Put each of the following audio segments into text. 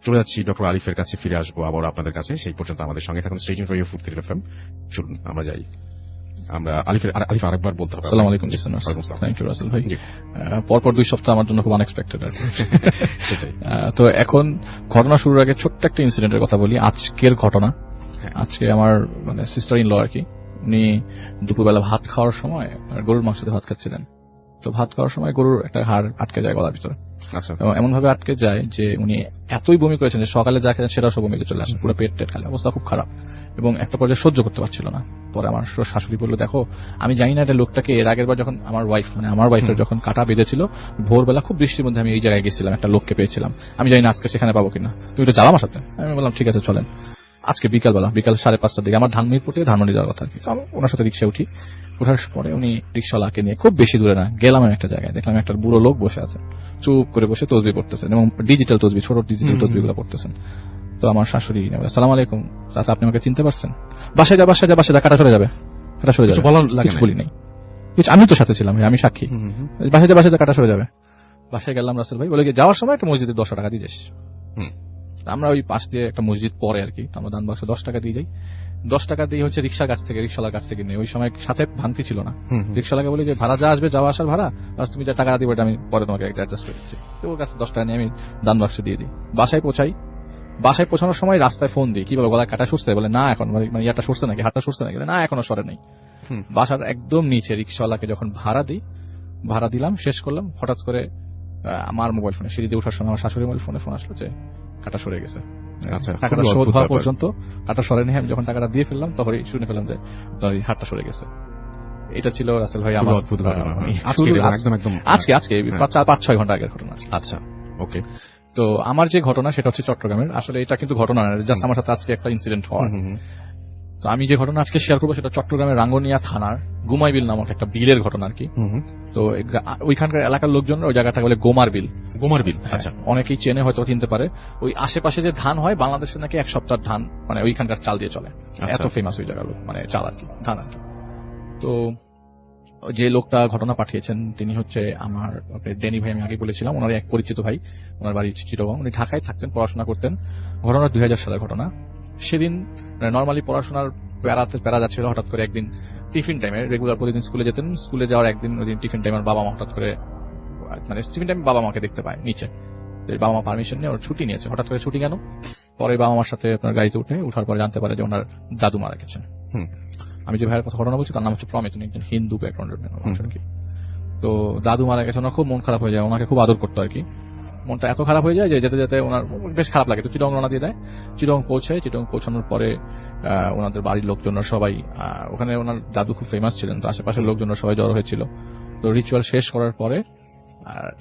চলে যাচ্ছি ডক্টর আলিফের কাছে, ফিরে আসবো আবার আপনাদের কাছে। সেই পর্যন্ত আমাদের সঙ্গে থাকুন। Stay tuned for your food creator FM. চলুন আমরা যাই। আমরা আলিফ আরেকবার বলতে হবে। আসসালামু আলাইকুম লিসেনার্স। থ্যাংক ইউ রাসেল ভাই। পরপর 2 সপ্তাহ আমার জন্য খুব আনএক্সপেক্টেড আর সেটাই। তো এখন ঘটনা শুরুর আগে ছোট্ট একটা ইনসিডেন্টের কথা বলি। আজকের ঘটনা, আজকে আমার মানে সিস্টার ইন ল আর কি, উনি দুপুরবেলা ভাত খাওয়ার সময় গরুর মাংস দিয়ে ভাত খাচ্ছিলেন। তো ভাত খাওয়ার সময় গরুর একটা হাড় আটকে যায় গলার ভিতরে। আচ্ছা। এমন ভাবে আটকে যায় যে উনি এতই বমি করেছেন যে সকালে যা খেলেন সেটা সব বমিতে চলে আসে, পুরো পেট খালি, অবস্থা খুব খারাপ এবং একটা পর্যায়ে সহ্য করতে পারছিল না। পরে আমার শাশুড়ি বললো, দেখো আমি জানি না এটা লোকটাকে, এর আগের বার যখন আমার ওয়াইফের যখন কাটা বেঁধেছিল ভোরবেলা খুব বৃষ্টির মধ্যে আমি এই জায়গায় গেছিলাম, একটা লোককে পেয়েছিলাম, আমি জানি না আজকে সেখানে পাবো কিনা, তুমি তো চালা আমার সাথে। আমি বললাম ঠিক আছে চলেন। আজকে বিকাল 5:30 দিকে আমার ধানমন্ডি থেকে ধানমন্ডি যাওয়ার কথা আর কি, ওনার সাথে রিক্সা উঠি। ওঠার পরে উনি রিক্সাওয়ালাকে নিয়ে খুব বেশি দূরে না গেলাম একটা জায়গায়, দেখলাম একটা বুড়ো লোক বসে আছে, চুপ করে বসে তসবিহ পড়তেছেন এবং ডিজিটাল তসবিহ, ছোট ডিজিটাল তসবিহগুলো পড়তেছেন। তো আমার শাশুড়ি আসসালামু আলাইকুম চাচা, আপনি আমাকে চিনতে পারছেন? বাসায় যা কাটা সরে যাবে বলি নাই, আমি তো সাথে ছিলাম, আমি সাক্ষী। বাসায় যা কাটা সরে যাবে। বাসায় গেলাম, রাসেল ভাই বলে যাওয়ার সময় একটা মসজিদে 10 টাকা দিয়ে যাস। আমরা ওই পাশ দিয়ে একটা মসজিদ পরে আর কি, আমরা দান বাক্সে 10 টাকা দিয়ে যাই। 10 টাকা দিয়ে হচ্ছে রিক্সাওয়ালার কাছ থেকে নিয়ে, ওই সময় সাথে ভাঙতি ছিল না। রিক্সাওয়ালাকে বলি যে ভাড়া যা আসবে, যাওয়া আসার ভাড়া, তুমি যা টাকা দিবে আমি পরে তোমাকে অ্যাডজাস্ট করে দিচ্ছি। তো ওর কাছে 10 টাকা নিয়ে আমি দান বাক্সে দিয়ে দিই। বাসায় পৌঁছানোর সময় রাস্তায় ফোন দিই, কি বলো গলায় কাটা সরছে? বলে না এখন, মানে ইয়াটা সরছে নাকি, হাতটা সরছে নাকি? না এখনো সরে নাই। বাসার একদম নিচে রিক্সাওয়ালাকে যখন ভাড়া দিলাম, শেষ করলাম, হঠাৎ করে আমার মোবাইল ফোনে সিঁড়ি দিয়ে ওঠার সময় আমার শাশুড়ি মোবাইল ফোনে ফোন আসলো যে কাটা সরে গেছে। টাকাটা শোধ হওয়া পর্যন্ত কাটা সরেনি, আমি যখন টাকাটা দিয়ে ফেললাম তখনই শুনে ফেললাম যে হাতটা সরে গেছে। এটা ছিল রাসেল ভাই আমার অদ্ভুত ঘটনা। আজকে 5-6 ঘন্টা আগের ঘটনা। আচ্ছা, ওকে। তো আমার যে ঘটনা সেটা হচ্ছে চট্টগ্রামের। আসলে এটা কিন্তু ঘটনা না, জাস্ট আমার সাথে আজকে একটা ইনসিডেন্ট হয়। তো আমি যে ঘটনা আজকে শেয়ার করবো সেটা চট্টগ্রামের রাঙ্গুনিয়া থানার গুমাইবিল নামক একটা বিলের ঘটনা আর কি। তো ওইখানকার এলাকার লোকজন ওই জায়গাটা বলে গোমার বিল। আচ্ছা, অনেকেই চেনে, হয়তো চিনতে পারে। ওই আশেপাশে যে ধান হয় বাংলাদেশে নাকি 1 সপ্তাহ ধান মানে ওইখানকার চাল দিয়ে চলে, এত ফেমাস ওই জায়গার মানে চাল আর কি, ধান আর কি। তো যে লোকটা ঘটনা পাঠিয়েছেন তিনি হচ্ছে আমার ডেনি ভাই, আমি আগে বলেছিলাম, ওনার এক পরিচিত ভাই, ওনার বাড়ি চিটাগং, উনি ঢাকায় থাকতেন, পড়াশোনা করতেন। ঘটনা 2000 সালের ঘটনা। সেদিন নর্মালি পড়াশোনার প্যারা যাচ্ছিল, হঠাৎ করে একদিন টিফিন টাইমে, রেগুলার প্রতিদিন স্কুলে যেতেন, স্কুলে যাওয়ার একদিন ওই দিন টিফিন টাইমের বাবা মা হঠাৎ করে, মানে টিফিন টাইমে বাবা মাকে দেখতে পায় নিচে, বাবা মা পারমিশন নিয়ে ওর ছুটি নিয়েছে। হঠাৎ করে ছুটি কেন? পরে বাবা মার সাথে আপনার গাড়িতে উঠার পরে জানতে পারে যে ওনার দাদু মারা গেছেন। আমি যে ভাইয়ের কথা ঘটনা বলছি তার নাম হচ্ছে প্রমিত, উনি একজন হিন্দু ব্যাকগ্রাউন্ডের মানুষ আর কি। তো দাদু মারা গেছে, ওনার খুব মন খারাপ হয়ে যায়, ওনাকে খুব আদর করতো আর কি। মনটা এত খারাপ হয়ে যায় যে যেতে যেতে ওনার বেশ খারাপ লাগে। তো চিটং রওনা দিয়ে দেয়। চিটং পৌঁছানোর পরে ওনাদের বাড়ির লোকজনরা সবাই, ওখানে ওনার দাদু খুব ফেমাস ছিলেন, তো আশেপাশের লোকজনরা সবাই জড়ো হয়েছিল। তো রিচুয়াল শেষ করার পরে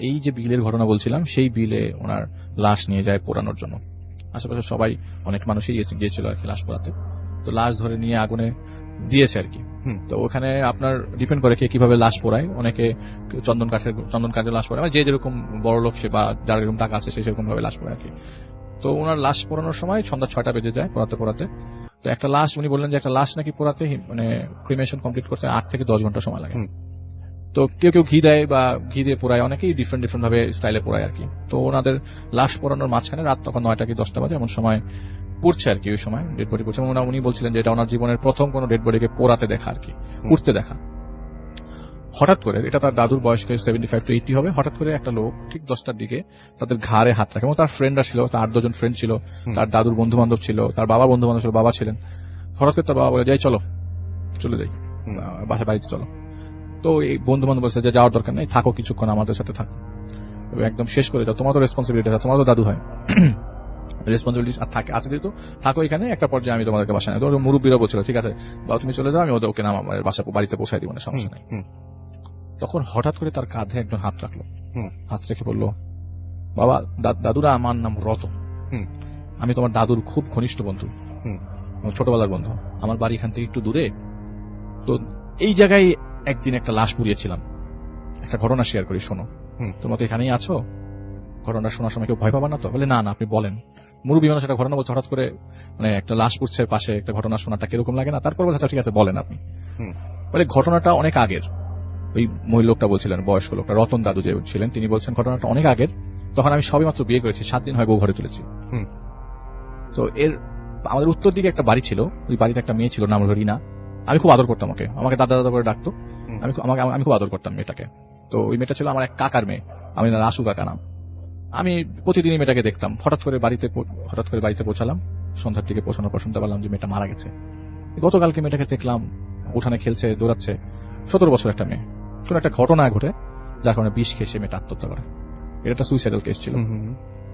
এই যে বিলের ঘটনা বলছিলাম, সেই বিলে ওনার লাশ নিয়ে যায় পোড়ানোর জন্য। আশেপাশে সবাই, অনেক মানুষই গিয়েছিল আর কি লাশ পোড়াতে। তো লাশ ধরে নিয়ে আগুনে দিয়েছে আর কি। তো ওখানে আপনার ডিপেন্ড করে কে কিভাবে লাশ পোড়ায়। অনেকে চন্দন কাঠের লাশ পোড়ায়, যে যেরকম বড় লোক সে বা যার এরকম টাকা আছে সে সেরকম ভাবে লাশ পোড়ায় আর কি। তো ওনার লাশ পোড়ানোর সময় সন্ধ্যা 6টা বেজে যায় পোড়াতে। তো একটা লাশ, উনি বললেন যে একটা লাশ নাকি পোড়াতে মানে ক্রিমেশন কমপ্লিট করতে 8 থেকে 10 ঘন্টা সময় লাগে। তো কেউ ঘি দেয় বা ঘি দিয়ে পোড়ায়, অনেকেই ডিফারেন্ট ভাবে স্টাইলে পোড়ায় আর কি। তো ওনাদের লাশ পোড়ানোর মাঝখানে রাত তখন 9টা কি 10টা বাজে, এমন সময় পড়ছে আর কি। ওই সময় ডেড বডি পড়ছে। উনি বলছিলেন যে এটা ওনার জীবনের প্রথম কোন ডেড বডিকে পোড়াতে দেখা আর কি, পুড়তে দেখা। হঠাৎ করে, এটা তার দাদুর বয়স 75 to 80 হবে, হঠাৎ করে একটা লোক ঠিক 10টার দিকে তাদের ঘাড়ে হাত রাখে। এবং তার ফ্রেন্ডরা ছিল, তার 8-10 জন ফ্রেন্ড ছিল, তার দাদুর বন্ধু বান্ধব ছিল, তার বাবার বন্ধু বান্ধব ছিল, বাবা ছিলেন। হঠাৎ করে তার বাবা বলে যাই চলে যাই বাড়িতে চলো। তো এই বন্ধু বান্ধব বলছে যে যাওয়ার দরকার নেই, থাকো কিছুক্ষণ আমাদের সাথে থাকো, একদম শেষ করে যাও, তোমার তো রেসপন্সিবিলিটি আছে, তোমার তো দাদু হয়, রেসপন্সিবিলিটি থাকে আছে, যেহেতু থাকো এখানে, একটা পর্যায়ে আমি তোমাদেরকে বাসায় নেই। তোমার মুরব্বীরা বলছিল ঠিক আছে বাবা তুমি চলে যাও, আমি ওকে না আমার বাড়িতে পৌঁছাই দিব না, সমস্যা নেই। তখন হঠাৎ করে তার কাঁধে একজন হাত রাখলো, হাত রেখে বলল, বাবা দাদুরা, আমার নাম রতন, আমি তোমার দাদুর খুব ঘনিষ্ঠ বন্ধু, ছোটবেলার বন্ধু, আমার বাড়ি এখান থেকে একটু দূরে। তো এই জায়গায় একদিন একটা লাশ পুড়িয়েছিলাম, একটা ঘটনা শেয়ার করি, শোনো। তোমরা তো এখানেই আছো, ঘটনা শোনার সময় কেউ ভয় পাবা না তো? বলে না আপনি বলেন। মুরব্বী মানুষ একটা ঘটনা বলছে, হঠাৎ করে মানে একটা লাশ পুড়ছে পাশে, একটা ঘটনা শোনাটা কিরকম লাগে না? তারপর বলছে ঠিক আছে বলেন আপনি। বলে ঘটনাটা অনেক আগের। ওই মহিলা লোকটা বলছিলেন, বয়স্ক লোকটা, রতন দাদু যে ছিলেন, তিনি বলছেন ঘটনাটা অনেক আগের। তখন আমি সবেমাত্র বিয়ে করেছি, 7 দিন হয় বউ ঘরে তুলেছি। তো এর আমাদের উত্তর দিকে একটা বাড়ি ছিল, ওই বাড়িতে একটা মেয়ে ছিল, নাম হলো রিনা। আমি খুব আদর করতাম ওকে, আমাকে দাদা দাদা করে ডাকতো। আমি খুব আদর করতাম মেয়েটাকে। তো ওই মেয়েটা ছিল আমার এক কাকার মেয়ে, আমি রাসু কাকা নাম। আমি প্রতিদিনই মেয়েটাকে দেখতাম। হঠাৎ করে বাড়িতে পৌঁছালাম, সন্ধ্যার দিকে পৌঁছানোর পর শুনতে পারলাম যে মেয়েটা মারা গেছে। গতকালকে মেয়েটাকে দেখলাম উঠানে খেলছে, দৌড়াচ্ছে, 17 বছর একটা মেয়ে। কোন একটা ঘটনা ঘটে যার কারণে বিষ খেয়ে সে মেয়েটা আত্মহত্যা করে। এটা একটা সুইসাইডাল কেস ছিল।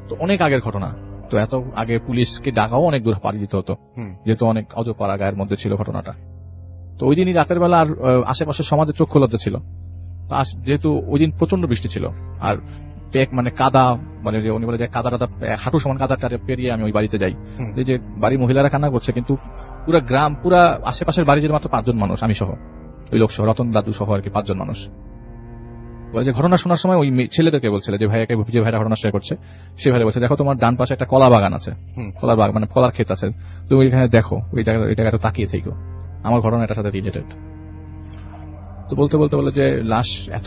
তো অনেক আগের ঘটনা। তো এত আগে পুলিশকে ডাকাও অনেক দূর পাড়ি দিতে হতো, যেহেতু অনেক অজপাড়া গায়ের মধ্যে ছিল ঘটনাটা। তো ওই দিনই রাতের বেলা আর আশেপাশে সমাজে চক্ষু লজ্জা ছিল। যেহেতু ওই দিন প্রচন্ড বৃষ্টি ছিল, আর মানে কাদা, মানে উনি বলে যে কাদা হাঁটু সমান কাদাটা পেরিয়ে আমি ওই বাড়িতে যাই। যে বাড়ির মহিলারা কান্না করছে, কিন্তু পুরা গ্রাম, পুরা আশেপাশের বাড়ি মাত্র 5 জন মানুষ, আমি সহ, ওই লোক সহ, রতন দাদু সহ আর কি 5 জন মানুষ। বলে যে ঘটনা শোনার সময় ওই ছেলেদেরকে বলছিল, যে ভাইরা ঘটনা শেয়ার করছে, সে ভাইরা বলছে দেখো তোমার ডান পাশে একটা কলা বাগান আছে, কলার বাগান মানে কলার ক্ষেত আছে, তুমি ওইখানে দেখো, ওই জায়গাটা তাকিয়ে থেকো, আমার ঘটনা এটার সাথে রিলেটেড। তো বলতে বলে যে লাশ, এত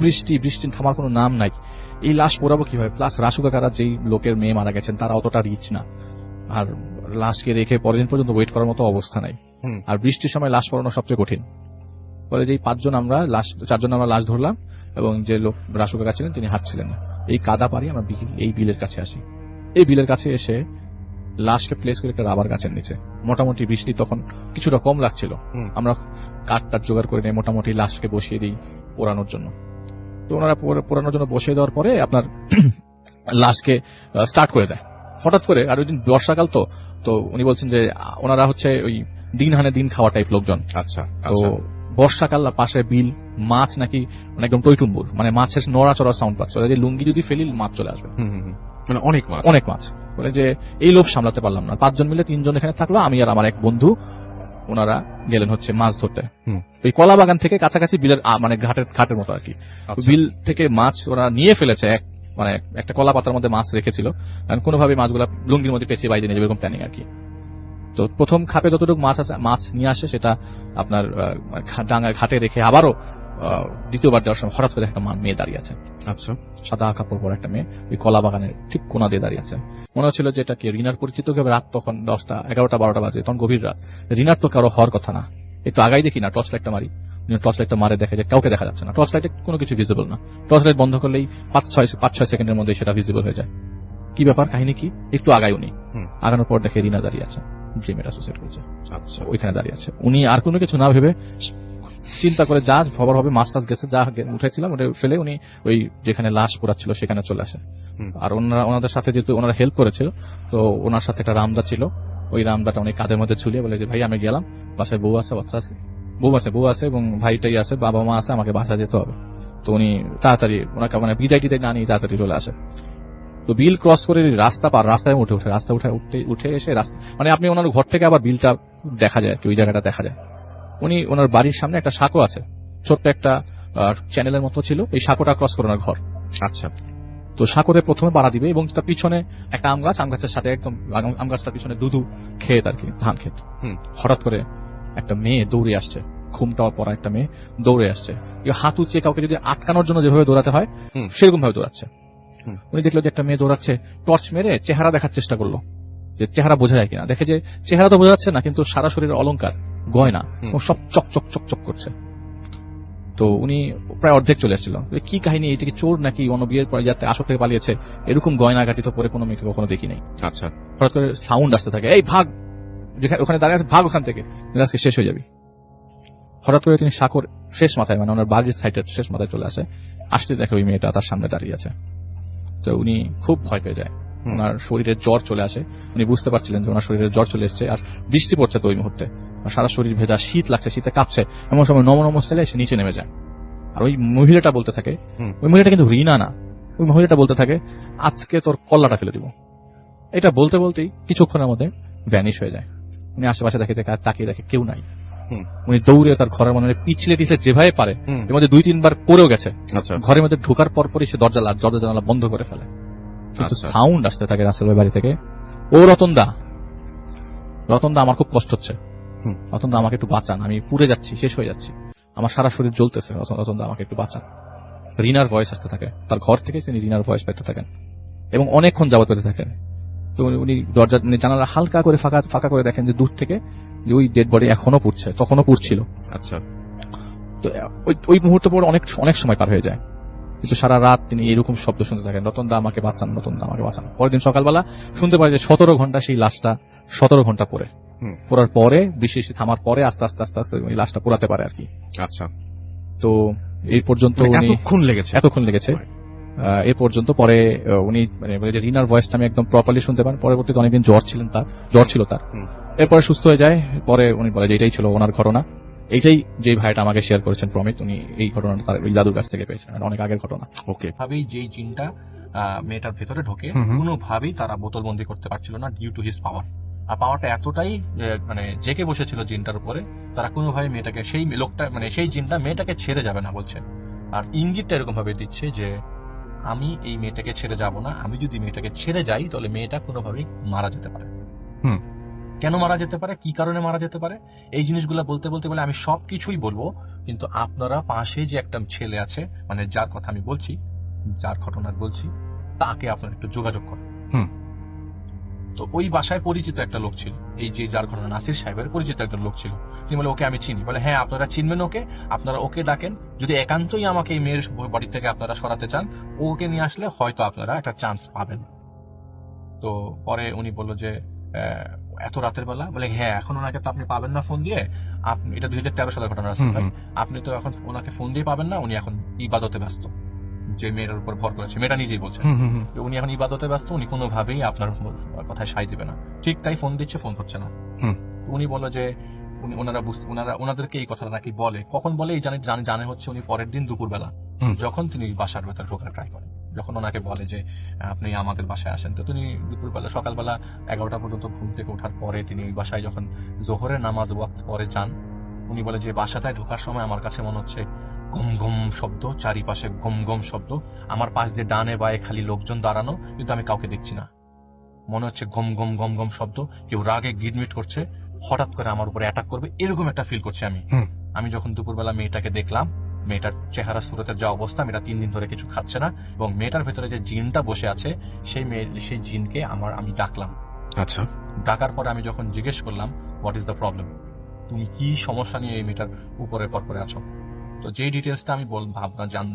বৃষ্টি থামার কোনো নাম নাই, এই লাশ পোড়াবো কিভাবে? প্লাস রাসু কাকারা যেই লোকের মেয়ে মারা গেছেন তারা অতটা রিচ না, আর লাশকে রেখে পরের দিন পর্যন্ত ওয়েট করার মতো অবস্থা নাই, আর বৃষ্টির সময় লাশ পড়ানো সবচেয়ে কঠিন। বলে যে 4 জন আমরা লাশ ধরলাম, এবং যে লোক রাসু কাকা ছিলেন তিনি হাঁটছিলেন না। এই কাদা পারি আমরা এই বিলের কাছে আসি। এই বিলের কাছে এসে লাশকে প্লেস করে একটা রাবার গাছের নিচে, মোটামুটি বৃষ্টি তখন কিছুটা কম লাগছিল, আমরা কাঠটার জোগাড় করে নিয়ে মোটামুটি লাশকে বসিয়ে দিই পোড়ানোর জন্য। তো ওনারা পোড়ানোর জন্য বসিয়ে দেওয়ার পরে আপনার লাশকে স্টার্ট করে দেয় হঠাৎ করে। আর ওই দিন বর্ষাকাল, তো উনি বলছেন যে ওনারা হচ্ছে ওই দিন হানে দিন খাওয়া টাইপ লোকজন। আচ্ছা। তো বর্ষাকাল, পাশে বিল, মাছ নাকি একদম টইটুম্বুর, মানে মাছের নড়াচড়া সাউন্ড পাচ্ছে, লুঙ্গি যদি ফেলি মাছ চলে আসবে, মানে অনেক মাছ। বলে যে এই লোভ সামলাতে পারলাম না, 5 জন মিলে 3 জন এখানে থাকলো, আমি আর আমার এক বন্ধু, ওনারা গেলেন হচ্ছে মাছ ধরতে। ওই কলা বাগান থেকে কাছাকাছি বিলের মানে ঘাটের মতো আর কি, বিল থেকে মাছ ওরা নিয়ে ফেলেছে, মানে একটা কলা পাতার মধ্যে মাছ রেখেছিল, কারণ কোনোভাবে মাছগুলা লুঙ্গির মধ্যে পেঁচিয়ে বাইরে নিয়ে যাবে, এরকম প্ল্যানিং আর কি। তো প্রথম খাপে যতটুকু মাছ নিয়ে আসে সেটা আপনার ডাঙায় ঘাটে রেখে আবারও দ্বিতীয়বার যাওয়ার সময় হঠাৎ করে একটা মেয়ে দাঁড়িয়ে আছে। আচ্ছা। সাদা কাপড় পরা একটা মেয়ে, ওই কলা বাগানের ঠিক কোনা দিয়ে দাঁড়িয়ে আছে। মনে হচ্ছিল যে এটা কি রিনার পরিচিত কেউ। রাত তখন 10টা 11টা 12টা বাজে, তখন গভীর রাত। রিনার তো কারো হওয়ার কথা না। একটু আগাই দেখি না, টর্চ লাইটটা মারি, টর্চ লাইটটা মারে দেখে যে কাউকে দেখা যাচ্ছে না, টর্চ লাইটে কোনো কিছু ভিজিবল না। টর্চ লাইট বন্ধ করলেই 5-6 সেকেন্ডের মধ্যে সেটা ভিজিবল হয়ে যায়। কি ব্যাপার, কাহিনী কি? একটু আগাই উনি, আগানোর পর দেখে রিনা দাঁড়িয়ে আছে, যে মেয়েটা সুসাইড করেছে। আচ্ছা, ওইখানে দাঁড়িয়ে আছে। উনি আর কোনো কিছু না ভেবে চিন্তা করে যা খবর হবে, মাছ টাছ গেছে, যা উঠেছিলাম ওটা ফেলে উনি ওই যেখানে লাশ পোড়াচ্ছিল সেখানে চলে আসে। আর ওনাদের সাথে যেহেতু ওনারা হেল্প করেছিল, তো ওনার সাথে একটা রামদা ছিল, ওই রামদাটা উনি কাঁধের মধ্যে ঝুলিয়ে বলে যে ভাই আমি গেলাম, বাসায় বউ আছে, বাচ্চা আছে, বউ আছে এবং ভাইটাই আছে, বাবা মা আছে, আমাকে বাসা যেতে হবে। তো উনি তাড়াতাড়ি ওনাকে মানে বিদায় টিদায় না নিয়ে তাড়াতাড়ি চলে আসে। তো বিল ক্রস করে রাস্তায় উঠে এসে রাস্তা মানে আপনি ওনার ঘর থেকে আবার বিলটা দেখা যায়, ওই জায়গাটা দেখা যায়। উনি ওনার বাড়ির সামনে একটা সাঁকো আছে, ছোট্ট একটা চ্যানেলের মতো ছিল, এই সাঁকোটা ক্রস করে ওনার ঘর। আচ্ছা। তো সাঁকোতে প্রথমে পাড়া দিবে এবং তার পিছনে একটা আম গাছের সাথে একদম আম গাছটার পিছনে দুধু ক্ষেত আর কি, ধান ক্ষেত। হঠাৎ করে একটা মেয়ে দৌড়ে আসছে, ঘুমটাও পরা একটা মেয়ে দৌড়ে আসছে, হাত উঁচিয়ে কাউকে যদি আটকানোর জন্য যেভাবে দৌড়াতে হয় সেরকম ভাবে দৌড়াচ্ছে। উনি দেখলো যে একটা মেয়ে দৌড়াচ্ছে, টর্চ মেরে চেহারা দেখার চেষ্টা করলো যে চেহারা বোঝা যায় কিনা। দেখে যে চেহারা তো বোঝা যাচ্ছে না, কিন্তু সারা শরীরের অলংকার, গয়না সব চক করছে। তো উনি প্রায় অর্ধেক চলে আসছিল। কি কাহিনী, এটা কি চোর নাকি অন্য বিয়ের পরে যাতে আসর থেকে পালিয়েছে? এরকম গয়না গাটি তো পরে কোনো মেয়েকে কখনো দেখি নাই। আচ্ছা। হঠাৎ করে সাউন্ড আসতে থাকে, এই ভাগ, ওখানে দাঁড়িয়ে আছে, ভাগ ওখান থেকে, আজকে শেষ হয়ে যাবি। হঠাৎ করে তিনি সাঁকোর শেষ মাথায়, মানে ওনার বাড়ির সাইডের শেষ মাথায় চলে আসতে দেখে ওই মেয়েটা তার সামনে দাঁড়িয়ে আছে। তো উনি খুব ভয় পেয়ে যায়, ওনার শরীরে জ্বর চলে আসে। উনি বুঝতে পারছিলেন যে ওনার শরীরে জ্বর চলে এসেছে, আর বৃষ্টি পড়ছে তো ওই মুহূর্তে, সারা শরীর ভেজা, শীত লাগছে, শীতে কাঁপছে। এমন সময় নম স্টাইলে এসে নিচে নেমে যায়। আর ওই মহিলাটা বলতে থাকে, ওই মহিলাটা কিন্তু রিনা না, ওই মহিলাটা বলতে থাকে আজকে তোর কল্লাটা ফেলে দিব। এটা বলতে বলতেই কিছুক্ষণের মধ্যে ভ্যানিশ হয়ে যায়। উনি আশেপাশে দেখে তাকিয়ে দেখে কেউ নাই। উনি দৌড়ে তার ঘরের মনে পিছলে যেভাবে পারে, এর মধ্যে 2-3 বার পড়েও গেছে। ঘরের মধ্যে ঢোকার পরপরই সে দরজা জানালা বন্ধ করে ফেলে। সাউন্ড আসতে থাকে রাসেল ভাই বাড়ি থেকে, ও রতনদা আমার খুব কষ্ট হচ্ছে, রতনদা আমাকে একটু বাঁচান, আমি পুড়ে যাচ্ছি, শেষ হয়ে যাচ্ছি, আমার সারা শরীর জ্বলতেছে, রতনদা আমাকে একটু বাঁচান। রিনার ভয়েস আসতে থাকে, তার ঘর থেকে তিনি রিনার ভয়েস পেতে থাকেন এবং অনেকক্ষণ যাবত পেতে থাকেন। তো উনি দরজা জানালা হালকা করে ফাঁকা করে দেখেন যে দূর থেকে যে ওই ডেড বডি এখনো পুড়ছে, তখনও পুড়ছিল। আচ্ছা, তো ওই মুহূর্ত পর অনেক সময় পার হয়ে যায়, কিন্তু সারা রাত তিনি এরকম শব্দ শুনতে থাকেন, রতন দা আমাকে বাঁচান, রতন দা আমাকে বাঁচান। পরের দিন সকালবেলা শুনতে পাই যে 17 ঘন্টা সেই লাশটা 17 ঘন্টা পরে, পোড়ার পরে বৃষ্টি থামার পরে আস্তে আস্তে আস্তে আস্তে ওই লাশটা পোড়াতে পারে আর কি। আচ্ছা, তো এই পর্যন্ত এতক্ষণ লেগেছে। এ পর্যন্ত পরে উনি মানে যে রিনার ভয়েসটা আমি একদম প্রপারলি শুনতে পান। পরবর্তীতে অনেকদিন জ্বর ছিল তার, এরপরে সুস্থ হয়ে যায়। পরে উনি বলে যে এটাই ছিল ওনার ঘটনা, এইটাই যে ভাইটা আমাকে শেয়ার করেছেন প্রমিত, উনি এই ঘটনাটা তার ওই দাদুর কাছ থেকে পেয়েছেন, অনেক আগের ঘটনা। ওকে, ভাবেই যেই জিনটা মেয়েটার ভেতরে ঢোকে কোনোভাবেই তারা বোতলবন্দি করতে পারছিল না ডিউ টু হিজ পাওয়ার। আর পাওয়ারটা এতটাই মানে জেকে বসেছিল জিনটার উপরে, তারা কোনোভাবে মেয়েটাকে সেই লোকটা মানে সেই জিনটা মেয়েটাকে ছেড়ে যাবে না বলছে। আর ইঙ্গিতটা এরকম ভাবে দিচ্ছে যে আমি এই মেয়েটাকে ছেড়ে যাব না, আমি যদি মেয়েটাকে ছেড়ে যাই তাহলে মেয়েটা কোনোভাবেই মারা যেতে পারে। কেন মারা যেতে পারে, কি কারণে মারা যেতে পারে, এই জিনিসগুলো বলতে বলতে বলে আমি সবকিছুই বলবো, কিন্তু আপনারা পাশে যে একটা ছেলে আছে মানে যার কথা আমি বলছি, যার ঘটনা বলছি, তাকে আপনারা একটু যোগাযোগ করেন। তো ওই বাসায় পরিচিত একটা লোক ছিল, এই যে যার ঘটনা নাসির সাহেবের পরিচিত একটা লোক ছিল। তিনি বলে ওকে আমি চিনি। বলে হ্যাঁ আপনারা চিনবেন ওকে, আপনারা ওকে ডাকেন, যদি একান্তই আমাকে এই মেয়ের বাড়ি থেকে আপনারা সরাতে চান, ওকে নিয়ে আসলে হয়তো আপনারা একটা চান্স পাবেন। তো পরে উনি বলল যে এত রাতের বেলা, বলে হ্যাঁ এখন ওনাকে তো আপনি পাবেন না ফোন দিয়ে, আপনি এটা 2013 সালের ঘটনা আছে ভাই, আপনি তো এখন ওনাকে ফোন দিয়ে পাবেন না, উনি এখন ইবাদতে ব্যস্ত, যে মেয়ের উপর ভর করেছে, মেয়েটা নিজেই বলছে উনি এখন ইবাদতে ব্যস্ত, উনি কোনোভাবেই আপনার কথায় সায় দিবে না। ঠিক তাই ফোন দিচ্ছে, ফোন করছে না। উনি বললো যে ওনাদেরকে এই কথাটা নাকি বলে, কখন বলে এই জানে হচ্ছে উনি পরের দিন দুপুরবেলা যখন তিনি বাসার ভেতরে ঢোকার ট্রাই করেন, যখন ওনাকে বলে যে আপনি আমাদের বাসায় আসেন, তো তিনি দুপুরবেলা সকালবেলা 11টা পর্যন্ত ঘুম থেকে ওঠার পরে তিনি ওই বাসায় যখন জোহরের নামাজ ওয়াক্ত পরে যান, উনি বলে যে বাসাটায় ঢোকার সময় আমার কাছে মনে হচ্ছে ঘুম ঘুম শব্দ, চারিপাশে ঘুম ঘুম শব্দ, আমার পাশ দিয়ে ডানে বায়ে খালি লোকজন দাঁড়ানো, কিন্তু আমি কাউকে দেখছি না, মনে হচ্ছে ঘুম ঘুম ঘম ঘম শব্দ, কেউ রাগে গিটমিট করছে, হঠাৎ করে আমার উপরে অ্যাটাক করবে, এরকম একটা ফিল করছি আমি যখন দুপুরবেলা মেয়েটাকে দেখলাম, মেয়েটার চেহারা সুরতের যা অবস্থা, মেয়েটা 3 দিন ধরে কিছু খাচ্ছে না, এবং মেয়েটার ভেতরে যে জিনটা বসে আছে সেই জিনকে আমি ডাকলাম। আচ্ছা, ডাকার পরে আমি যখন জিজ্ঞেস করলাম হোয়াট ইজ দ্য প্রবলেম, তুমি কি সমস্যা নিয়ে এই মেয়েটার উপরে পর করে আছো, তো যে ডিটেলসটা আমি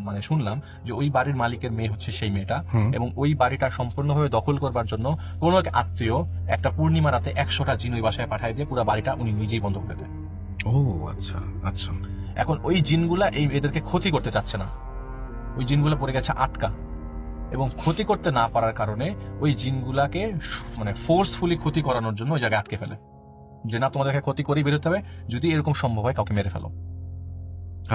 মানে শুনলাম যে ওই বাড়ির মালিকের মেয়ে হচ্ছে সেই মেয়েটা, এবং ওই বাড়িটা সম্পূর্ণভাবে দখল করবার জন্য কোনো এক আত্মীয় একটা পূর্ণিমা রাতে 100টা জিন ওই বাসায় পাঠায় দিয়ে পুরো বাড়িটা উনি নিজেই বন্ধ করে দেয়। ও আচ্ছা আচ্ছা। এখন ওই জিনগুলা এদেরকে ক্ষতি করতে চাচ্ছে না, ওই জিনগুলো পড়ে গেছে আটকা, এবং ক্ষতি করতে না পারার কারণে ওই জিনগুলাকে মানে ফোর্সফুলি ক্ষতি করানোর জন্য ওই জায়গায় আটকে ফেলে, যে না তোমাদেরকে ক্ষতি করেই বেরোতে হবে, যদি এরকম সম্ভব হয় কাউকে মেরে ফেলো।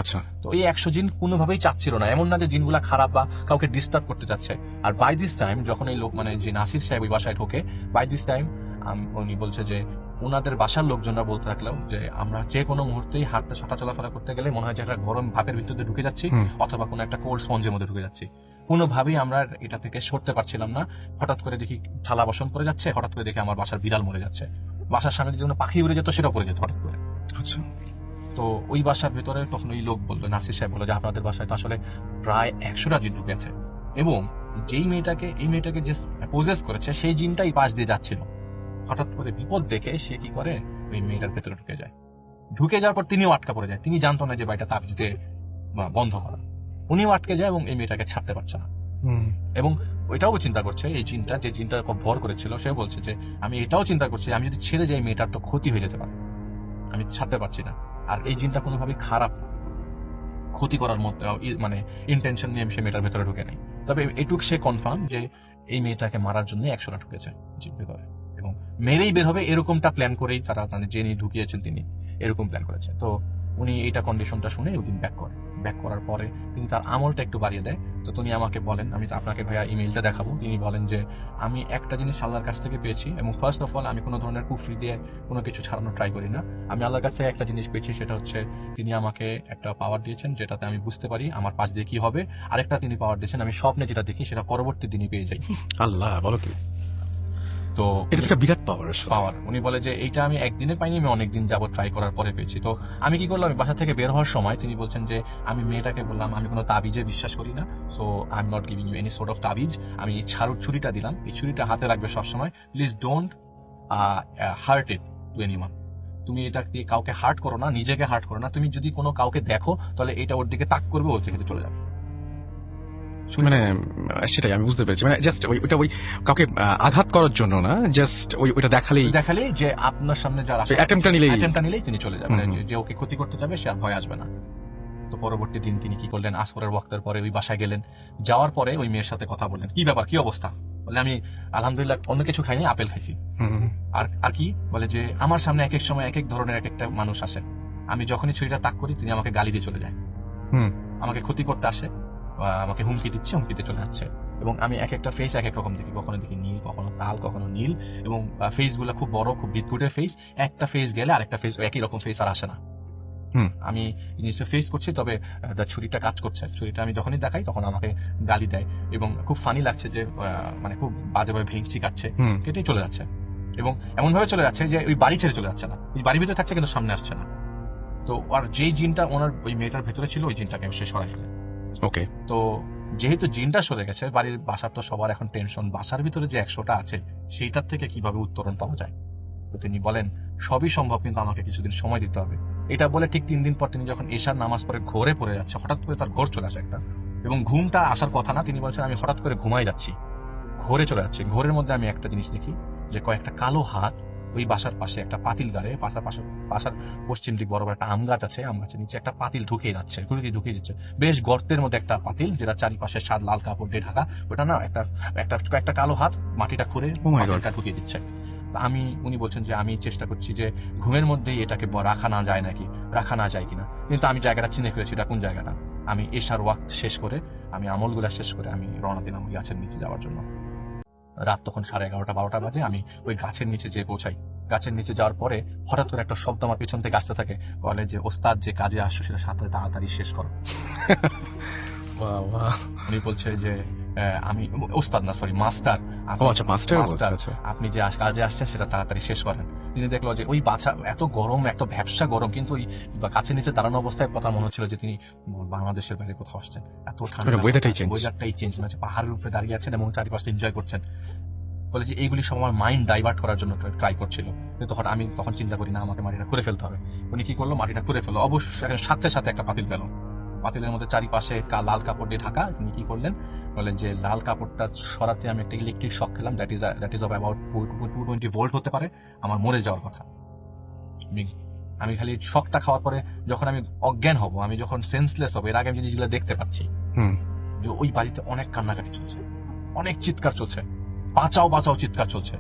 আচ্ছা, তো এই 100 জিন কোনোভাবেই চাচ্ছিল না, এমন না যে জিনগুলা খারাপ বা কাউকে ডিস্টার্ব করতে চাচ্ছে। আর বাই দিস টাইম যখন এই লোক মানে যে নাসির সাহেব ওই বাসায় ঢোকে, বাই দিস টাইম উনি বলছে যে ওনাদের বাসার লোকজনরা বলতে থাকলো যে আমরা যে কোনো মুহূর্তেই হাঁটা চলাফেরা করতে গেলে মনে হয় যে একটা গরম ভাপের ভিতরে ঢুকে যাচ্ছি, অথবা কোনো একটা কোল্ড স্পঞ্জের মধ্যে ঢুকে যাচ্ছি, কোনোভাবেই আমরা এটা থেকে সরতে পারছিলাম না। হঠাৎ করে দেখি থালা বাসন পড়ে যাচ্ছে, হঠাৎ করে দেখি আমার বাসার বিড়াল মরে যাচ্ছে, বাসার সামনে যে কোনো পাখি উড়ে যেত সেটা পড়ে যেত হঠাৎ করে। আচ্ছা, তো ওই বাসার ভেতরে তখন ওই লোক বললো, নাসির সাহেব বললো যে আপনাদের বাসায় তো আসলে প্রায় 100টা জিন ঢুকেছে, এবং এই মেয়েটাকে যে পোজেস করেছে সেই জিনটাই পাশ দিয়ে যাচ্ছিল। হঠাৎ করে বিপদ দেখে সে কি করে ওই মেয়েটার ভেতরে ঢুকে যাওয়ার পর তিনিও আটকা পড়ে যায়। তিনি জানতো না যে বাড়িটা তাবিজ দিয়ে বন্ধ করা, উনিও আটকে যায় এবং এই মেয়েটাকে ছাড়তে পারছে না। এবং ওইটাও চিন্তা করছে, এই জিনটা যে জিনটা ভর করেছিল সে বলছে যে আমি এটাও চিন্তা করছি আমি যদি ছেড়ে যাই মেয়েটার তো ক্ষতি হয়ে যেতে পারে, আমি ছাড়তে পারছি না। আর এই জিনটা কোনোভাবে খারাপ ক্ষতি করার মতো মানে ইন্টেনশন নিয়ে সে মেয়েটার ভেতরে ঢুকে নেই। তবে এটুক সে কনফার্ম যে এই মেয়েটাকে মারার জন্য 100টা ঢুকেছে জিন ভেতরে, এবং মেরেই বের হবে এরকমটা প্ল্যান করেই তারা মানে যিনি ঢুকিয়েছেন তিনি এরকম প্ল্যান করেছে। তো উনি এইটা কন্ডিশনটা শুনে ওই দিন ব্যাক করার পরে তিনি তার আমলটা একটু বাড়িয়ে দেয়। তো তিনি আমাকে বলেন, আমি আপনাকে ভাইয়া ইমেইলটা দেখাবো, তিনি বলেন যে আমি একটা জিনিস আল্লাহর কাছ থেকে পেয়েছি, এবং ফার্স্ট অফ অল আমি কোনো ধরনের কুফরি দিয়ে কোনো কিছু ছাড়ানোর ট্রাই করি না। আমি আল্লাহর কাছ থেকে একটা জিনিস পেয়েছি, সেটা হচ্ছে তিনি আমাকে একটা পাওয়ার দিয়েছেন যেটাতে আমি বুঝতে পারি আমার পাশ দিয়ে কি হবে, আরেকটা তিনি পাওয়ার দিয়েছেন আমি স্বপ্নে যেটা দেখি সেটা পরবর্তী দিনই পেয়ে যাই। আল্লাহ বলো কি। তো এটা তো একটা বিরাট পাওয়ার পাওয়ার উনি বলে যে এইটা আমি একদিনে পাইনি, আমি অনেকদিন যাবত ট্রাই করার পরে পেয়েছি। তো আমি কি করলাম, আমি বাসা থেকে বের হওয়ার সময় তিনি বলছেন যে আমি মেয়েটাকে বললাম আমি কোনো তাবিজে বিশ্বাস করি না, so I am not giving you any sort of taweez. আমি এই ছুরিটা দিলাম, এই ছুরিটা হাতে রাখবে সবসময়, please don't heart it two anyone. তুমি এটা দিয়ে কাউকে হার্ট করো না, নিজেকে হার্ট করো না। তুমি যদি কোনো কাউকে দেখো তাহলে এটা ওর দিকে তাক করবে, ওর থেকে চলে যাবে। মানে সেটাই আমি বুঝতে পেরেছি, মানে জাস্ট ওইটা ওই কাউকে আঘাত করার জন্য না, জাস্ট ওইটা দেখালেই যে আপনার সামনে যারা অ্যাটেম্পটা নিলেই তিনি চলে যাবেন, যে ওকে ক্ষতি করতে যাবে সে আর ভয় আসবে না। তো পরবর্তী দিন তিনি কি করলেন, আসরের ওয়াক্তের পরে ওই বাসায় গেলেন, যাওয়ার পরে ওই মেয়ের সাথে কথা বললেন, কি ব্যাপার, কি অবস্থা? বলে আমি আলহামদুলিল্লাহ অন্য কিছু খাইনি, আপেল খাইছি। আর কি বলে যে আমার সামনে এক এক সময় এক এক ধরনের এক একটা মানুষ আসে, আমি যখনই ছুরিটা তাক করি তিনি আমাকে গালি দিয়ে চলে যায়, আমাকে ক্ষতি করতে আসে, আমাকে হুমকি দিচ্ছে, হুমকিতে চলে যাচ্ছে। এবং আমি এক একটা ফেস এক এক রকম দেখি, কখনো দেখি নীল, কখনো লাল, কখনো নীল, এবং ফেস গুলা খুব বড়, খুব বিদকুটের ফেস। একটা ফেস গেলে আরেকটা ফেস একই রকম ফেস আর আসে না। আমি জিনিসটা ফেস করছি, তবে ছুরিটা কাজ করছে। ছুরিটা আমি যখনই দেখাই তখন আমাকে গালি দেয়, এবং খুব ফানি লাগছে যে মানে খুব বাজেভাবে ভেঙচি কাটছে, কেটেই চলে যাচ্ছে। এবং এমন ভাবে চলে যাচ্ছে যে ওই বাড়ি ছেড়ে চলে যাচ্ছে না, ওই বাড়ির ভিতরে থাকছে কিন্তু সামনে আসছে না। তো আর যেই জিনটা ওনার ওই মেয়েটার ভেতরে ছিল, ওই জিনটাকে সে সরাই ফেলে। ওকে, তো যেহেতু জিনটা সরে গেছে, বাড়ির বাসার তো সবার এখন টেনশন, বাসার ভিতরে যে 100টা আছে সেইটার থেকে কিভাবে উত্তরণ পাওয়া যায়। তো তিনি বলেন সবই সম্ভব, কিন্তু আমাকে কিছুদিন সময় দিতে হবে। এটা বলে ঠিক 3 দিন পর তিনি যখন এশার নামাজ পড়ে ঘোরে পড়ে যাচ্ছে, হঠাৎ করে তার ঘোর চলে আসে একটা, এবং ঘুমটা আসার কথা না। তিনি বলছেন আমি হঠাৎ করে ঘুমাই যাচ্ছি, ঘোরে চলে যাচ্ছে। ঘোরের মধ্যে আমি একটা জিনিস দেখি যে কয়েকটা কালো হাত ওই বাসার পাশে একটা পাতিল গাড়ে, বাসার পশ্চিম দিক বরাবর একটা আম গাছ আছে, আম গাছের নিচে একটা পাতিল ঢুকিয়ে দিচ্ছে, বেশ গর্তের মধ্যে একটা পাতিল, যেটা চারিপাশে সাদ লাল কাপড় দিয়ে ঢাকা। ওটা না একটা কালো হাত মাটিটা খুঁড়ে পাতিলটা ঢুকিয়ে দিচ্ছে। উনি বলছেন যে আমি চেষ্টা করছি যে ঘুমের মধ্যেই এটাকে রাখা না যায় কিনা, কিন্তু আমি জায়গাটা চিনে ফেলেছি, এটা কোন জায়গাটা। আমি এশার ওয়াক্ত শেষ করে, আমি আমলগুলা শেষ করে আমি রওনা দিলাম ওই গাছের নিচে যাওয়ার জন্য। রাত তখন 11:30-12টা বাজে। আমি ওই গাছের নিচে যেয়ে পৌঁছাই। গাছের নিচে যাওয়ার পরে হঠাৎ করে একটা শব্দ আমার পিছন থেকে আসতে থাকে, বলে যে ওস্তাদ যে কাজে আসছো সেটা সাথে তাড়াতাড়ি শেষ করো। উনি বলছে যে আমি ওস্তাদ না, সরি মাস্টার, আপনি যে কাজে আসছেন সেটা তাড়াতাড়ি শেষ করেন। তিনি দেখলো যে ওই বাচ্চা এত গরম, এত ভ্যাপসা গরম, কিন্তু ওই গাছের নিচে দাঁড়ানো অবস্থায় কথা মনে হচ্ছিল যে তিনি বাংলাদেশের বাইরে কোথাও আসছেন। এত ঠান্ডা, ওয়েদারটাই চেঞ্জ হয়েছে, পাহাড়ের উপরে দাঁড়িয়ে আছেন এবং চারিপাশে এনজয় করছেন। বলে যে এইগুলি সব আমার মাইন্ড ডাইভার্ট করার জন্য ট্রাই করছিল। কিন্তু আমি তখন চিন্তা করি না, আমাকে মাটিটা করে ফেলতে হবে। উনি কি করলো, মাটিটা করে ফেললো। অবশ্যই সাথে সাথে একটা পাতিল পেল, পাতিলের মধ্যে চারিপাশে লাল কাপড় দিয়ে ঢাকা। তিনি কি করলেন, বলেন যে লাল কাপড়টা সরাতে আমি একটা ইলেকট্রিক শক খেলাম, that is of about 220 volt হতে পারে, আমার মরে যাওয়ার কথা। আমি খালি শকটা খাওয়ার পরে যখন আমি অজ্ঞান হব, আমি যখন সেন্সলেস হবো, এর আগে আমি জিনিসগুলো দেখতে পাচ্ছি যে ওই বাড়িতে অনেক কান্নাকাটি চলছে, অনেক চিৎকার চলছে, বাঁচাও চিৎকার চলছে,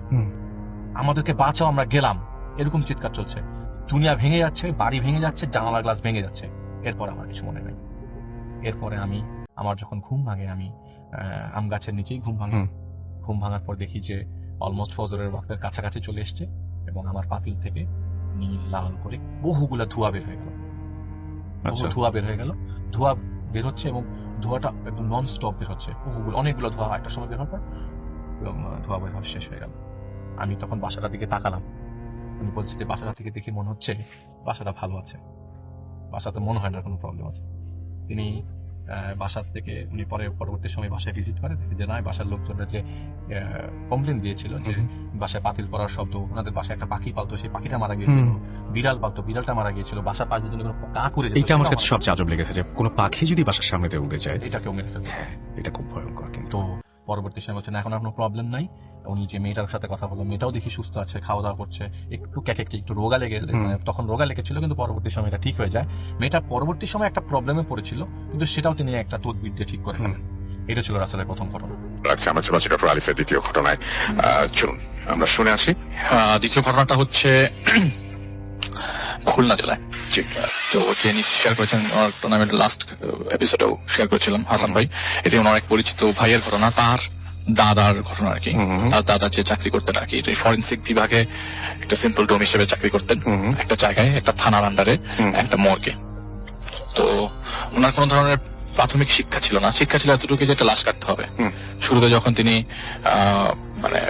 আমাদেরকে বাঁচাও, আমরা গেলাম, এরকম চিৎকার চলছে। দুনিয়া ভেঙে যাচ্ছে, বাড়ি ভেঙে যাচ্ছে, জানালা গ্লাস ভেঙে যাচ্ছে। এরপর আমার কিছু মনে নেই। এরপরে আমার যখন ঘুম ভাঙে, আমি আম গাছের নিচেই ঘুম ভাঙার পর দেখি যে অলমোস্ট ফজরের ওয়াক্তের কাছাকাছি চলে এসছে, এবং আমার পাতিল থেকে নীল লাল করে বহুগুলা ধোঁয়া বের হয়ে গেল। ধোঁয়া বের হচ্ছে, এবং ধোঁয়াটা একদম নন স্টপ বের হচ্ছে, অনেকগুলো ধোঁয়া একটা সময় বের হওয়ার পর এবং ধোঁয়া বের হওয়া শেষ হয়ে গেল। আমি তখন বাসাটার দিকে তাকালাম। উনি বলছে যে বাসাটা থেকে দেখে মনে হচ্ছে বাসাটা ভালো আছে, বাসাতে মনে হয় না কোনো প্রবলেম আছে। তিনি বাসার থেকে উনি পরবর্তী সময় বাসায় ভিজিট করে, দেখে যে না, বাসার লোকজনরা যে কমপ্লেন দিয়েছিল যে বাসায় পাতিল পড়ার শব্দ, ওনাদের বাসায় একটা পাখি পালতো, সেই পাখিটা মারা গিয়েছিল, বিড়াল পালতো, বিড়ালটা মারা গিয়েছিল, বাসার পাশে যদি কোনো কা করে যেত। এটা আমার কাছে সবচেয়ে আজব লেগেছে যে কোনো পাখি যদি বাসার সামনে দিয়ে উড়ে যায়, এটা কেউ মেরে ফেলতো। এটা খুব ভয়ঙ্কর। তো পরবর্তী সময় হচ্ছে না, এখন আর কোনো প্রবলেম নাই। উনি যে মেয়েটার সাথে কথা বললো, মেয়েটাও দেখি সুস্থ আছে, খাওয়া দাওয়া করছে, একটু রোগা লেগে, তখন রোগা লেগেছিল, কিন্তু পরবর্তী সময় এটা ঠিক হয়ে যায়। মেয়েটা পরবর্তী সময় একটা প্রবলেমে পড়েছিল, কিন্তু সেটাও তিনি একটা তদবির দিয়ে ঠিক করে ফেলেন। এটা ছিল রাসেলের প্রথম ঘটনা। আমরা চলে আসছি ডক্টর আলিফের দ্বিতীয় ঘটনায়। চলুন আমরা শুনে আসি। দ্বিতীয় ঘটনাটা হচ্ছে খুলনা জেলায়। তো যিনি শেয়ার করেছেন, আমি লাস্ট এপিসোডেও শেয়ার করেছিলাম, হাসান ভাই। এটি ওনার এক পরিচিত ভাইয়ের ঘটনা, তার দাদার ঘটনা আর কি। তার দাদা যে চাকরি করতেন আর কি, ফরেন্সিক বিভাগে একটা সিম্পল ডোম হিসেবে চাকরি করতেন, একটা জায়গায়, একটা থানার আন্ডারে একটা মর্গে। তো ওনার কোন ধরনের প্রাথমিক শিক্ষা ছিল না, শিক্ষা ছিল এতটুকু যে একটা লাশ কাটতে হবে। শুরুতে যখন তিনি মানে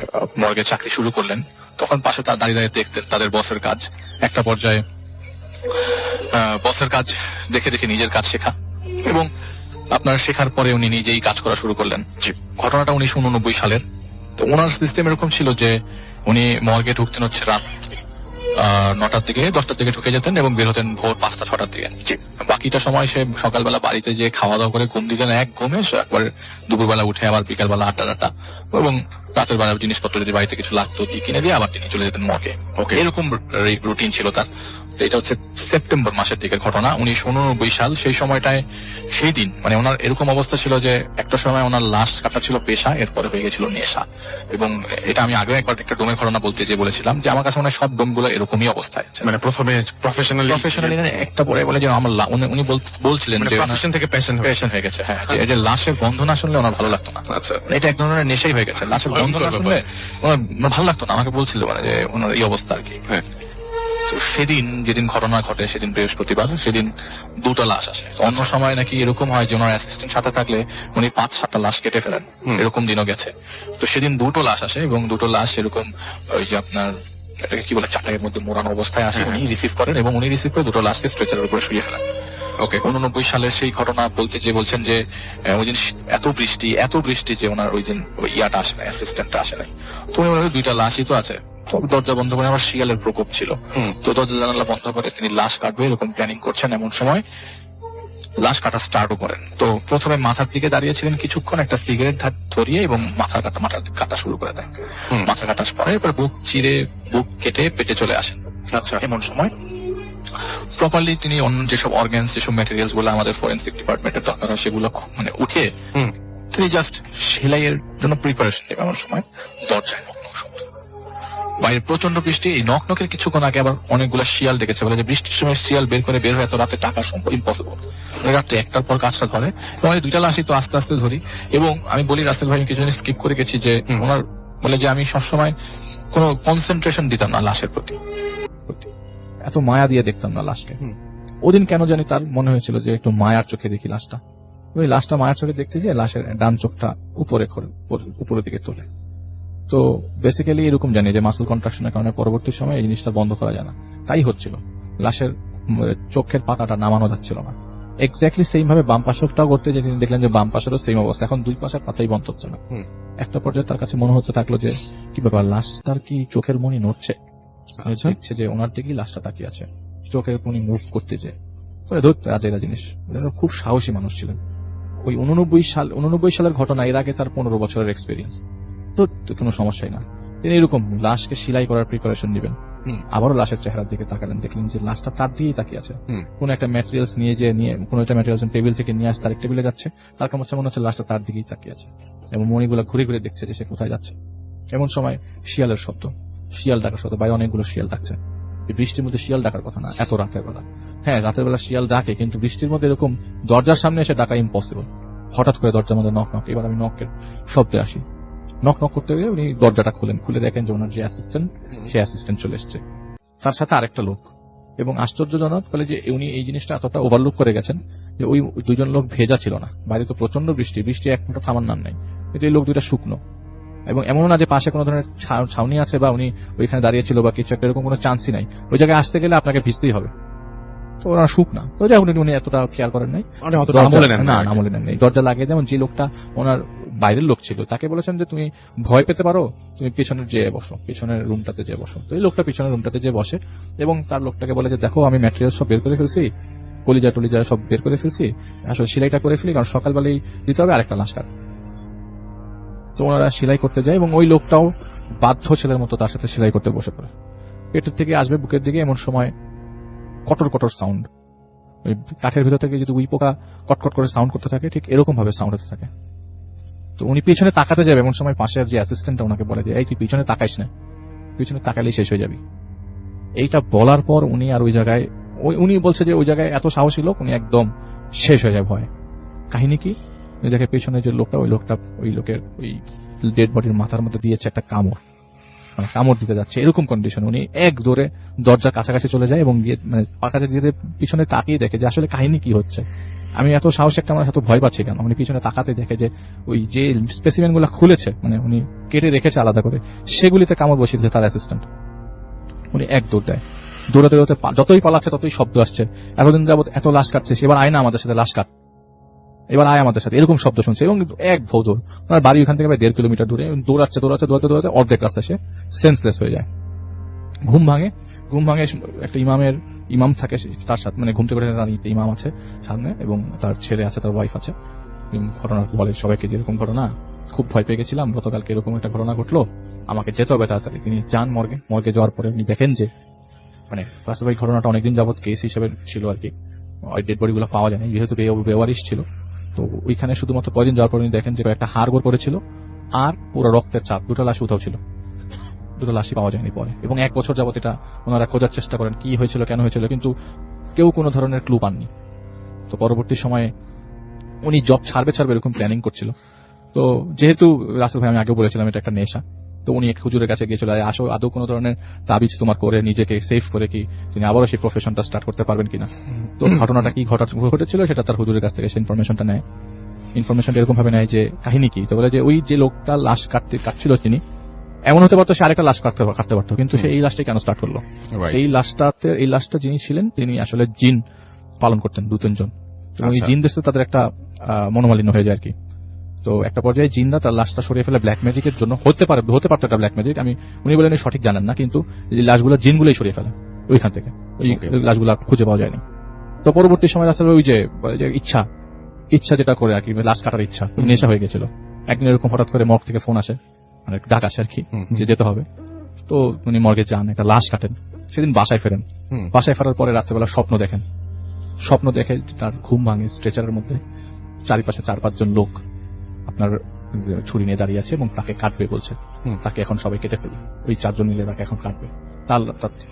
মর্গে চাকরি শুরু করলেন, তখন পাশে তার দাঁড়িয়ে দাঁড়িয়ে দেখতেন তাদের বসের কাজ। একটা পর্যায়ে বসের কাজ দেখে দেখে নিজের কাজ শেখা, এবং আপনার শেখার পরে উনি নিজেই কাজ করা শুরু করলেন। ঘটনাটা 1989 সালের। তো ওনার সিস্টেম এরকম ছিল যে উনি মর্গে ঢুকতেন হচ্ছে রাত 9টার দিকে, 10টার দিকে ঢুকে যেতেন এবং বের হতেন ভোর 5টা 6টার দিকে। বাকিটা সময় সে সকালবেলা বাড়িতে যে খাওয়া দাওয়া করে ঘুম দিতেন, এক ঘুমে সে একবার দুপুরবেলা উঠে আবার বিকালবেলা 8টা এবং রাতের বেলা জিনিসপত্র যদি বাড়িতে কিছু লাগতো কিনে দিয়ে আবার তিনি চলে যেতেন মর্গে। ওকে, এরকম রুটিন ছিল তার। তো এটা হচ্ছে সেপ্টেম্বর মাসের দিকের ঘটনা, 1989 সাল। সেই সময়টায় সেই দিন মানে ওনার এরকম অবস্থা ছিল যে একটা সময় ওনার লাশ কাটা ছিল পেশা, এরপরে হয়ে গেছিল নেশা। এবং এটা আমি আগে একবার একটা ডোমের ঘটনা বলতে যে বলেছিলাম যে আমার কাছে মনে হয় সব ডোমগুলো এরকমই অবস্থায় আছে। মানে প্রথমে প্রফেশনালি একটা পরে বলে যে আমার উনি বলছিলেন যে প্রফেশন থেকে প্যাশন হয়ে গেছে। হ্যাঁ, যে লাশের গন্ধ না শুনলে ওনার ভালো লাগতো না। আচ্ছা, এটা এক ধরনের নেশাই হয়ে গেছে, লাশের গন্ধ না শুনলে ওনার ভালো লাগতো না। আমাকে বলছিল মানে যে ওনার এই অবস্থা আর কি। তো সেদিন যেদিন ঘটনা ঘটে, সেদিন বৃহস্পতিবার, সেদিন 2টা লাশ আসে। অন্য সময় নাকি এরকম হয় যে ওনার অ্যাসিস্ট্যান্ট সাথে থাকলে উনি 5-7টা লাশ কেটে ফেলেন, এরকম দিনও গেছে। তো সেদিন 2টো লাশ আসে এবং 2টো লাশ এরকম ওই যে আপনার এটাকে কি বলে চাটাইয়ের মধ্যে মোড়ানো অবস্থায় আসে, উনি রিসিভ করেন এবং উনি রিসিভ করে 2টো লাশকে স্ট্রেচারের উপরে শুয়ে ফেলেন। ওকে, 89 সালের সেই ঘটনা বলতে যে বলছেন যে ওই দিন এত বৃষ্টি যে ওনার ওই দিন ওই ইয়াটা আসে না, অ্যাসিস্ট্যান্টটা আসে নাই। তো উনি বলে 2টা লাশই তো আছে। দরজা বন্ধ করে, আমার শিয়ালের প্রকোপ ছিল, তো দরজা জানালা বন্ধ করে তিনি লাশ কাটবে এরকম প্ল্যানিং করছেন। এমন সময় লাশ কাটা স্টার্টও করেন। তো প্রথমে মাথার দিকে দাঁড়িয়েছিলেন কিছুক্ষণ, একটা সিগারেট ধরিয়ে এবং মাথা কাটা শুরু করে দেন। মাথা কাটার পরে এরপর বুক কেটে পেটে চলে আসেন। আচ্ছা, এমন সময় প্রপারলি তিনি অন্য যেসব অর্গানস, যেসব ম্যাটেরিয়ালস গুলো আমাদের ফরেন্সিক ডিপার্টমেন্টের দরকার হয় সেগুলো মানে উঠে তিনি জাস্ট সেলাইয়ের জন্য প্রিপারেশন নেবেন। এমন সময় দরজায় নক শব্দ, বাইরে প্রচন্ড বৃষ্টি। এই নকের কিছুক্ষণ আগে আবার অনেকগুলো শিয়াল ডেকেছে, বলে যে বৃষ্টির সময় শিয়াল বের হয়ে এত রাতে টাকা সম্ভব ইম্পসিবল। রাত্রে 1টার পর কাজটা ধরে এবং 2টা লাশই তো আস্তে আস্তে ধরি। এবং আমি বলি রাসেল ভাই, কিছু স্কিপ করে গেছি যে ওনার বলে যে আমি সবসময় কোনো কনসেন্ট্রেশন দিতাম না লাশের প্রতি, এত মায়া দিয়ে দেখতাম না লাশকে। ওদিন কেন জানি তার মনে হয়েছিল যে একটু মায়ার চোখে দেখি লাশটা। ওই লাশটা মায়ার চোখে দেখতে যে লাশের ডান চোখটা উপরের দিকে তোলে। তো বেসিক্যালি এরকম জানি যে মাসল কন্ট্রাকশনের কারণে পরবর্তী সময় এই জিনিসটা বন্ধ করা যায় না, তাই হচ্ছিল। লাশের চোখের পাতাটা নামানো যাচ্ছিল না। এক্স্যাক্টলি সেম ভাবে বাম পাশটাও করতে যে তিনি দেখলেন যে বাম পাশেরও সেম অবস্থা, এখন 2 পাশের পাতাই বন্ধ হচ্ছে না। একটা পর্যায়ে তার কাছে মনে হচ্ছে থাকলো যে কি ব্যাপার, লাশটার কি চোখের মনি নড়ছে? দেখছে যে ওনার দিকেই লাশটা তাকিয়ে আছে, চোখের মনি মুভ করতে যে ধরতে আজেরা জিনিস। খুব সাহসী মানুষ ছিলেন। ওই 89 সালের ঘটনা, এর আগে তার 15 বছরের এক্সপিরিয়েন্স, তো কোনো সমস্যাই না। তিনি এরকম লাশকে সেলাই করার প্রিপারেশন নেবেন। আবারও লাশের চেহারার দিকে তাকালেন, দেখলেন যে লাশটা তার দিকেই তাকিয়ে আছে। কোন একটা ম্যাটেরিয়ালস নিয়ে কোনো একটা ম্যাটেরিয়ালস টেবিল থেকে নিয়ে আসে, তার টেবিলে যাচ্ছে, তার কাছে মনে হচ্ছে লাশটা তার দিকেই তাকিয়ে আছে এবং মণিগুলো ঘুরে ঘুরে দেখছে যে সে কোথায় যাচ্ছে। এমন সময় শিয়ালের শব্দ, শিয়াল ডাকার শব্দ, বাইরে অনেকগুলো শিয়াল ডাকছে। বৃষ্টির মধ্যে শিয়াল ডাকার কথা না এত রাতের বেলা। হ্যাঁ, রাতের বেলা শিয়াল ডাকে, কিন্তু বৃষ্টির মধ্যে এরকম দরজার সামনে এসে ডাকা ইম্পসিবল। হঠাৎ করে দরজার মধ্যে নক। এবার আমি নকের শব্দে আসি। নক করতে গিয়ে উনি দরজাটা খুলে দেখেন যে ওনার যে অ্যাসিস্ট্যান্ট, সে অ্যাসিস্ট্যান্ট চলে এসছে, তার সাথে আরেকটা লোক। এবং আশ্চর্যজনক বলে যে উনি এই জিনিসটা এতটা ওভারলুক করে গেছেন যে ওই 2জন লোক ভেজা ছিল না। বাইরে তো প্রচন্ড বৃষ্টি এক ফোঁটা থামার নাম নাই, কিন্তু এই লোক 2টা শুকনো। এবং এমনও না যে পাশে কোনো ধরনের ছাউনি আছে বা উনি ওইখানে দাঁড়িয়ে ছিল বা কিছু একটা, এরকম কোনো চান্সই নাই। ওই জায়গায় আসতে গেলে আপনাকে ভিজতেই হবে। তো ওরা শুকনা, তো উনি এতটা কেয়ার করেন নাই, আমলে নেন নাই। দরজা লাগিয়ে যেমন যে লোকটা ওনার বাইরের লোক ছিল তাকে বলেছেন যে তুমি ভয় পেতে পারো, তুমি পেছনের যেয়ে বসো, পেছনের রুমটাতে যেয়ে বসো। তো এই লোকটা পিছনের রুমটাতে যেয়ে বসে এবং তার লোকটাকে বলে যে দেখো আমি ম্যাটেরিয়াল সব বের করে ফেলছি, কলিজা টলিজা সব বের করে ফেলছি, আসলে সেলাইটা করে ফেলি, কারণ সকালবেলাই দিতে হবে আরেকটা লাশ কাট। তো ওনারা সেলাই করতে যায় এবং ওই লোকটাও বাধ্য ছেলের মতো তার সাথে সেলাই করতে বসে পড়ে। পেটের থেকে আসবে বুকের দিকে, এমন সময় কটর কটর সাউন্ড, ওই কাঠের ভিতর থেকে যদি উই পোকা কটকট করে সাউন্ড করতে থাকে, ঠিক এরকম ভাবে সাউন্ড হতে থাকে। তো উনি পিছনে তাকাতে যাবে, এমন সময় পাশের যে অ্যাসিস্ট্যান্টটা ওনাকে বলে যে এই তুই পিছনে তাকাইস না, পিছনে তাকালেই শেষ হয়ে যাবি। এইটা বলার পর উনি আর ওই জায়গায়, উনি বলছে যে ওই জায়গায় এত সাহসী লোক, উনি একদম শেষ হয়ে যায় ভয়। কাহিনী কি, উনি দেখে পেছনে যে লোকটা, ওই লোকের ওই ডেড বডির মাথার মধ্যে দিয়েছে একটা কামড়। মানে কামড় দিতে যাচ্ছে, এরকম কন্ডিশন। উনি এক দৌড়ে দরজার কাছাকাছি চলে যায় এবং গিয়ে মানে কাছে যেতে পিছনে তাকিয়ে দেখে যে আসলে কাহিনী কি হচ্ছে। আমি এত সাহস একটা আমার এত ভয় পাচ্ছি কেন। উনি পিছনে তাকাতে দেখে যে ওই যে স্পেসিমেন গুলা খুলেছে, মানে উনি কেটে রেখেছে আলাদা করে, সেগুলিতে কামড় বসিয়ে দিয়েছে তার অ্যাসিস্ট্যান্ট। উনি এক দৌড় দেয়, দৌড়াতে দৌড়াতে যতই পালাচ্ছে ততই শব্দ আসছে। এতদিন যাবত এত লাশ কাটছে, এবার আয় না আমাদের সাথে লাশ কাট, এবার আয় আমাদের সাথে, এরকম শব্দ শুনছে। এবং এক ভৌ দৌড়, ওনার বাড়ি ওখান থেকে প্রায় 1.5 কিলোমিটার দূরে। দৌড়াচ্ছে দৌড়াচ্ছে দৌড়াতে দৌড়াতে অর্ধেক রাস্তা সে সেন্সলেস হয়ে যায়। ঘুম ভাঙে একটা ইমাম থাকে তার সাথে, মানে ঘুম থেকে উঠে তার ইমাম আছে সামনে এবং তার ছেলে আছে, তার ওয়াইফ আছে। ঘটনা বলে সবাইকে যেরকম ঘটনা, খুব ভয় পেয়ে গেছিলাম, গতকালকে এরকম একটা ঘটনা ঘটলো, আমাকে যেতে হবে তাড়াতাড়ি। তিনি যান মর্গে যাওয়ার পরে উনি দেখেন যে মানে রাসেল ভাই ঘটনাটা অনেকদিন যাবত কেস হিসেবে ছিল আর কি, ওই ডেড বডি গুলো পাওয়া যায়নি যেহেতু বেওয়ারিশ ছিল। তো ওইখানে শুধুমাত্র কয়দিন যাওয়ার পর উনি দেখেন যে একটা হাড়গোড় পড়েছিল আর পুরো রক্তের চাপ, দুটো লাশ উধাও ছিল, দুটো লাশই পাওয়া যায়নি পরে। এবং 1 বছর যাবত এটা ওনারা খোঁজার চেষ্টা করেন কি হয়েছিল কেন হয়েছিল, কিন্তু কেউ কোনো ধরনের ক্লু পাননি। তো পরবর্তী সময়ে উনি জব ছাড়বে এরকম প্ল্যানিং করছিল। তো যেহেতু রাসেল ভাই আমি আগেও বলেছিলাম এটা একটা নেশা, তো উনি এক হুজুরের কাছে গিয়েছিল, আসো আদৌ কোনো ধরনের তাবিজ তোমার করে নিজেকে সেভ করে কি তিনি আবারও সেই প্রফেশনটা স্টার্ট করতে পারবেন কিনা। তো ঘটনাটা কি ঘটেছিল সেটা তার হুজুরের কাছ থেকে সেই ইনফরমেশনটা নেয়। ইনফরমেশনটা এরকম ভাবে নেয় যে কাহিনী কি, তো বলে যে ওই যে লোকটা লাশ কাটছিল তিনি, এমন হতে পারতো সে আরেকটা লাশ কাটতে পারতো, কিন্তু সে এই লাশটাই কেন স্টার্ট করলো। এই লাশটা যিনি ছিলেন তিনি আসলে জিন পালন করতেন 2-3 জন, এবং এই জিন দেখতে তাদের একটা মনোমালিন্য হয়ে যায় আর কি। তো একটা পর্যায়ে জিনরা তার লাশটা সরিয়ে ফেলে ব্ল্যাক ম্যাজিকের জন্য, হতে পারতো এটা ব্ল্যাক ম্যাজিক, উনি বলেন সঠিক জানেন না, কিন্তু এই লাশগুলো জিনগুলোই সরিয়ে ফেলে ওইখান থেকে, ওই লাশগুলো খুঁজে পাওয়া যায়নি। তো পরবর্তী সময় আসলে ওই যে ইচ্ছা যেটা করে আর কি, লাশ কাটার ইচ্ছা, নেশা হয়ে গেছিল। একদিন এরকম হঠাৎ করে মর্গ থেকে ফোন আসে, মানে ডাক আসে আর কি যে যেতে হবে। তো উনি মর্গে যান, একটা লাশ কাটেন, সেদিন বাসায় ফেরেন। বাসায় ফেরার পরে রাত্রেবেলা স্বপ্ন দেখে তার ঘুম ভাঙে, স্ট্রেচারের মধ্যে চারিপাশে 4-5 জন লোক আপনার ছুরি নিয়ে দাঁড়িয়ে আছে এবং তাকে কাটবে বলছে, তাকে এখন সবাই কেটে ফেলবে, ওই 4 জন মিলে তাকে এখন কাটবে।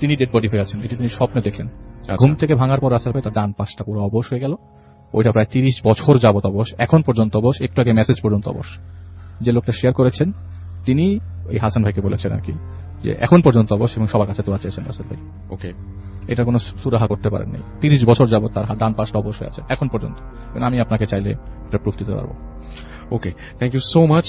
তিনি ডেড বডি হয়ে আছেন, এটি তিনি স্বপ্নে দেখলেন। ঘুম থেকে ভাঙার পর রাসেল ভাই তার ডান পাশটা পুরো অবশ হয়ে গেল। ওইটা প্রায় 30 বছর যাবত অবশ, এখন পর্যন্ত অবশ, একটু আগে মেসেজ পর্যন্ত অবশ। যে লোকটা শেয়ার করেছেন তিনি এই হাসান ভাইকে বলেছেন আর কি যে এখন পর্যন্ত অবশ এবং সবার কাছে দোয়া চেয়েছেন রাসেল ভাই। ওকে, এটা কোনো সুরাহা করতে পারেননি। 30 বছর যাবত তার ডান পাশটা অবশ্যই আছে এখন পর্যন্ত, আমি আপনাকে চাইলে এটা প্রুফ দিতে পারবো। ওকে, থ্যাংক ইউ সো মাচ।